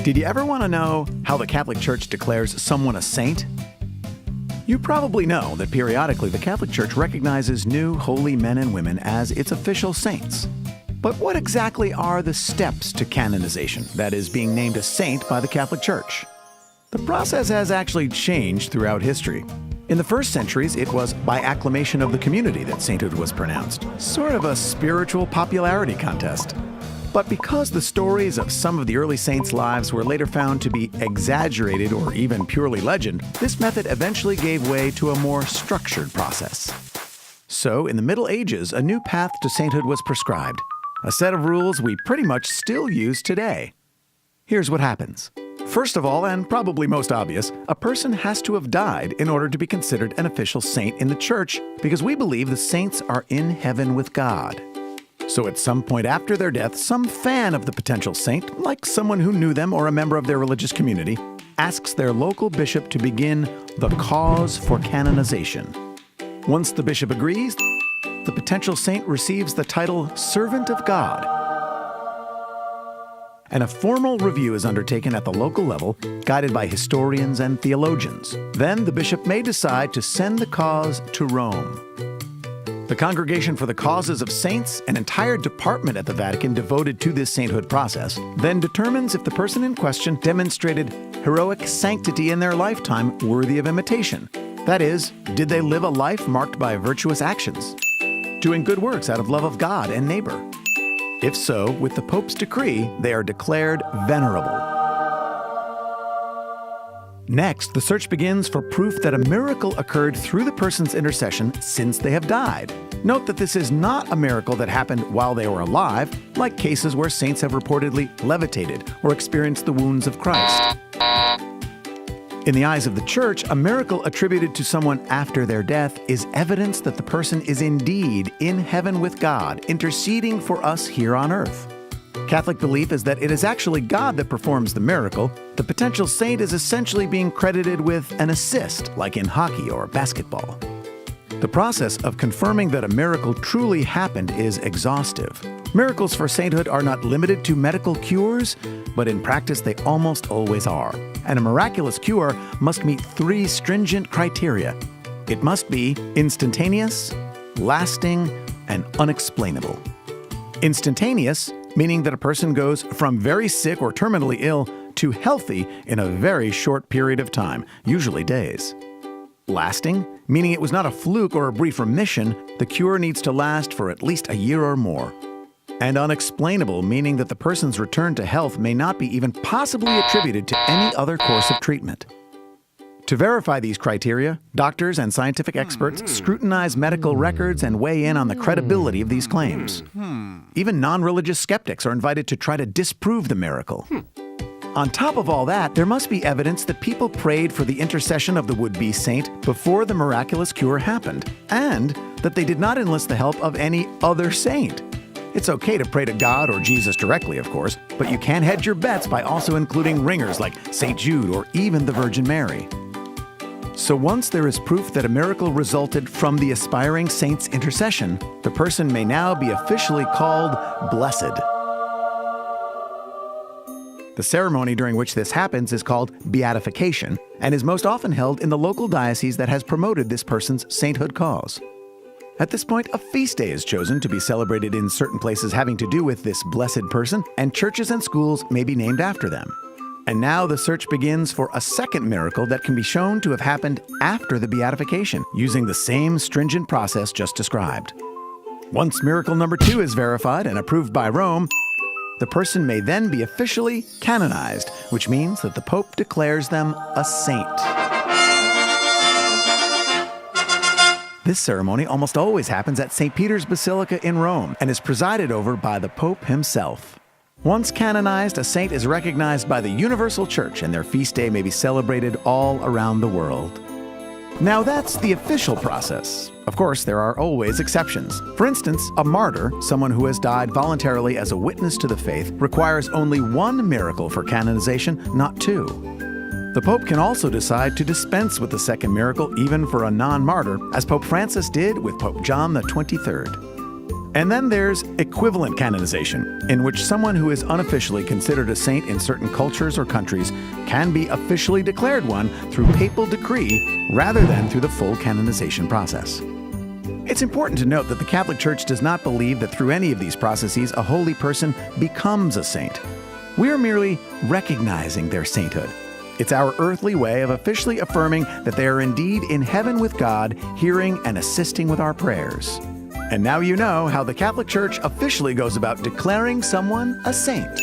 Did you ever want to know how the Catholic Church declares someone a saint? You probably know that periodically the Catholic Church recognizes new holy men and women as its official saints. But what exactly are the steps to canonization, that is, being named a saint by the Catholic Church? The process has actually changed throughout history. In the first centuries, it was by acclamation of the community that sainthood was pronounced, sort of a spiritual popularity contest. But because the stories of some of the early saints' lives were later found to be exaggerated or even purely legend, this method eventually gave way to a more structured process. So, in the Middle Ages, a new path to sainthood was prescribed, a set of rules we pretty much still use today. Here's what happens. First of all, and probably most obvious, a person has to have died in order to be considered an official saint in the Church, because we believe the saints are in heaven with God. So at some point after their death, some fan of the potential saint, like someone who knew them or a member of their religious community, asks their local bishop to begin the cause for canonization. Once the bishop agrees, the potential saint receives the title Servant of God. And a formal review is undertaken at the local level, guided by historians and theologians. Then the bishop may decide to send the cause to Rome. The Congregation for the Causes of Saints, an entire department at the Vatican devoted to this sainthood process, then determines if the person in question demonstrated heroic sanctity in their lifetime worthy of imitation. That is, did they live a life marked by virtuous actions, doing good works out of love of God and neighbor? If so, with the Pope's decree, they are declared venerable. Next, the search begins for proof that a miracle occurred through the person's intercession since they have died. Note that this is not a miracle that happened while they were alive, like cases where saints have reportedly levitated or experienced the wounds of Christ. In the eyes of the Church, a miracle attributed to someone after their death is evidence that the person is indeed in heaven with God, interceding for us here on earth. Catholic belief is that it is actually God that performs the miracle. The potential saint is essentially being credited with an assist, like in hockey or basketball. The process of confirming that a miracle truly happened is exhaustive. Miracles for sainthood are not limited to medical cures, but in practice they almost always are. And a miraculous cure must meet 3 stringent criteria. It must be instantaneous, lasting, and unexplainable. Instantaneous, meaning that a person goes from very sick or terminally ill to healthy in a very short period of time, usually days. Lasting, meaning it was not a fluke or a brief remission, the cure needs to last for at least a year or more. And unexplainable, meaning that the person's return to health may not be even possibly attributed to any other course of treatment. To verify these criteria, doctors and scientific experts scrutinize medical records and weigh in on the credibility of these claims. Even non-religious skeptics are invited to try to disprove the miracle. On top of all that, there must be evidence that people prayed for the intercession of the would-be saint before the miraculous cure happened, and that they did not enlist the help of any other saint. It's okay to pray to God or Jesus directly, of course, but you can hedge your bets by also including ringers like St. Jude or even the Virgin Mary. So once there is proof that a miracle resulted from the aspiring saint's intercession, the person may now be officially called blessed. The ceremony during which this happens is called beatification and is most often held in the local diocese that has promoted this person's sainthood cause. At this point, a feast day is chosen to be celebrated in certain places having to do with this blessed person, and churches and schools may be named after them. And now the search begins for a second miracle that can be shown to have happened after the beatification, using the same stringent process just described. Once miracle number 2 is verified and approved by Rome, the person may then be officially canonized, which means that the Pope declares them a saint. This ceremony almost always happens at St. Peter's Basilica in Rome and is presided over by the Pope himself. Once canonized, a saint is recognized by the Universal Church, and their feast day may be celebrated all around the world. Now that's the official process. Of course, there are always exceptions. For instance, a martyr, someone who has died voluntarily as a witness to the faith, requires only 1 miracle for canonization, not 2. The Pope can also decide to dispense with the second miracle even for a non-martyr, as Pope Francis did with Pope John XXIII. And then there's equivalent canonization, in which someone who is unofficially considered a saint in certain cultures or countries can be officially declared one through papal decree rather than through the full canonization process. It's important to note that the Catholic Church does not believe that through any of these processes a holy person becomes a saint. We are merely recognizing their sainthood. It's our earthly way of officially affirming that they are indeed in heaven with God, hearing and assisting with our prayers. And now you know how the Catholic Church officially goes about declaring someone a saint.